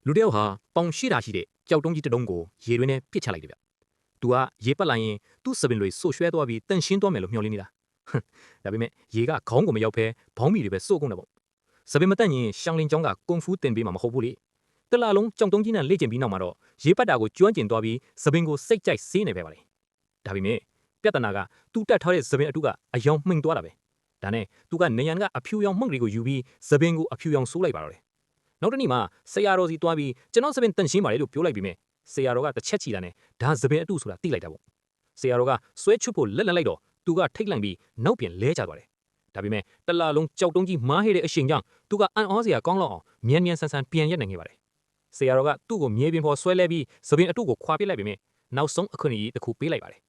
လူတယောက်ဟာပေါင်ရှိတာရှိတဲ့ကြောက်တုံးကြီးတစ်တုံးကိုရေတွင်းထဲပစ်ချလိုက်တယ်ဗျ။သူကရေပတ်လိုက်ရင်သူ့စပင်တွေဆို့ရွှဲသွားပြီးတန့်ရှင်းသွားမယ်လို့မျှော်လင့်နေတာ။ဒါပေမဲ့ရေကခေါင်းကိုမရောက်ဘဲဘောင်းမီတွေပဲစို့ကုန်တယ်ပေါ့။စပင်မတန့်ရင်ရှောင်းလင်းကျောင်းကကွန်ဖူးတင်ပေးမှာမဟုတ်ဘူးလေ။တလားလုံးကြောက်တုံးကြီးနဲ့လေ့ကျင့်ပြီးနောက်မှာတော့ရေပတ်တာကိုကျွမ်းကျင်သွားပြီးစပင်ကိုစိတ်ကြိုက်စေးနေပဲပါလေ။ဒါပေမဲ့ပြဿနာကသူ့တက်ထားတဲ့စပင်အတုကအယောင်မှိန်သွားတာပဲ။ဒါနဲ့သူကနေရန်ကအဖြူရောင်မှုန့်တွေကိုယူပြီးစပင်ကိုအဖြူရောင်ဆိုးလိုက်ပါတော့တယ်။နောက်တစ်နေ့မှာဆရာတော်စီတွားပြီးကျွန်တော်စပင်တန့်ရှင်းပါလေလို့ပြောလိုက်ပြီးမြဲဆရာတော်ကတစ်ချက်ချီတာနဲ့ဒါစပင်အတုဆိုတာသိလိုက်တာပေါ့ဆရာတော်ကဆွဲချွတ်ဖို့လက်လိုက်တော့သူကထိတ်လန့်ပြီးနောက်ပြန်လဲကျသွားတယ်ဒါပေမဲ့တလားလုံးကြောက်တုံးကြီးမားဟဲတဲ့အရှိန်ကြောင့်သူကအံ့ဩစရာကောင်းလောက်အောင်မြန်မြန်ဆန်ဆန်ပြန်ရက်နိုင်ခဲ့ပါတယ်ဆရာတော်ကသူ့ကိုမြေပြင်ပေါ်ဆွဲလဲပြီးစပင်အတုကိုခွာပစ်လိုက်ပြီးမြဲနောက်ဆုံးအခွင့်အရေးတစ်ခုပေးလိုက်ပါတယ်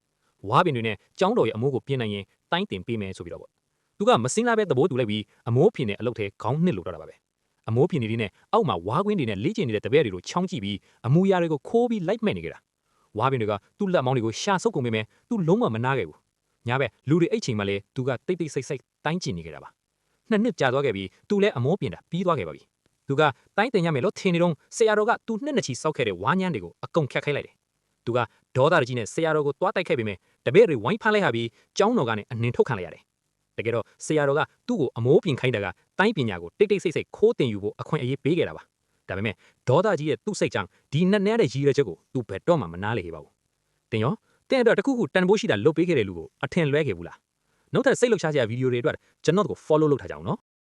ဝါးပင်တွေနဲ့ကျောင်းတော်ရဲ့အမိုးကိုပြင်နိုင်ရင်တိုင်းတင်ပေးမယ်ဆိုပြီးတော့ပေါ့သူကမစင်းလာပဲသဘောတူလိုက်ပြီးအမိုးဖြင်တဲ့အလုပ်ထဲခေါင်းနှစ်လို့တော့တာပါပဲအမိုးဖြင်တွေနဲ့အောက်မှာဝါးကွင်းတွေနဲ့လေ့ကျင့်နေတဲ့တပည့်တွေကိုချောင်းကြည့်ပြီးအမူအရာတွေကိုခိုးပြီးလိုက်မဲ့နေကြတာဝါးပင်တွေကသူ့လက်မောင်းတွေကိုရှာဆုပ်ကုန်ပေမဲ့သူလုံးဝမနာခဲ့ဘူးညာဘက်လူတွေအိတ်ချိန်မှလည်းသူကတိတ်တိတ်ဆိတ်ဆိတ်တိုင်းကျင်နေကြတာပါနှစ်ကြာသွားခဲ့ပြီးသူလည်းအမိုးပြင်တာပြီးသွားခဲ့ပါပြီသူကတိုင်းတင်ရမယ်လို့ထင်နေတော့ဆရာတော်ကသူနှစ်နှစ်ချီစောက်ခဲ့တဲ့ဝါးညမ်းတွေကိုအကုန်ခတ်ခိုင်းလိုက်တယ်သူကဒေါသကြီးနဲ့ဆရာတော်ကိုတွားတိုက်ခဲ့ပေမဲ့တပည့်တွေဝိုင်းဖမ်းလိုက်ရပြီးကျောင်းတော်ကနေအနှင်ထုတ်ခံလိုက်ရတယ်တကယ်တော့ဆရာတော်ကသူ့ကိုအမိုးပြင်ခိုင်းတာကတိုင်းပညာကိုတိတ်တိတ်ဆိတ်ဆိတ်ခိုးတင်ယူဖို့အခွင့်အရေးပေးခဲ့တာပါဒါပေမဲ့ဒေါသကြီးရဲ့သူ့စိတ်ကြောင့်ဒီနက်နဲတဲ့ရည်ရွယ်ချက်ကိုသူဘယ်တော့မှမနားလေခဲ့ပါဘူးတင်ရောတဲ့အတွက်တခုခုတန်ဖိုးရှိတာလုပ်ပေးခဲ့တဲ့လူကိုအထင်လွဲခဲ့ဘူးလားနောက်ထပ်စိတ်လှုပ်ရှားစရာဗီဒီယိုတွေအတွက်ကျွန်တော်တို့ကို follow လုပ်ထားကြအောင်နော်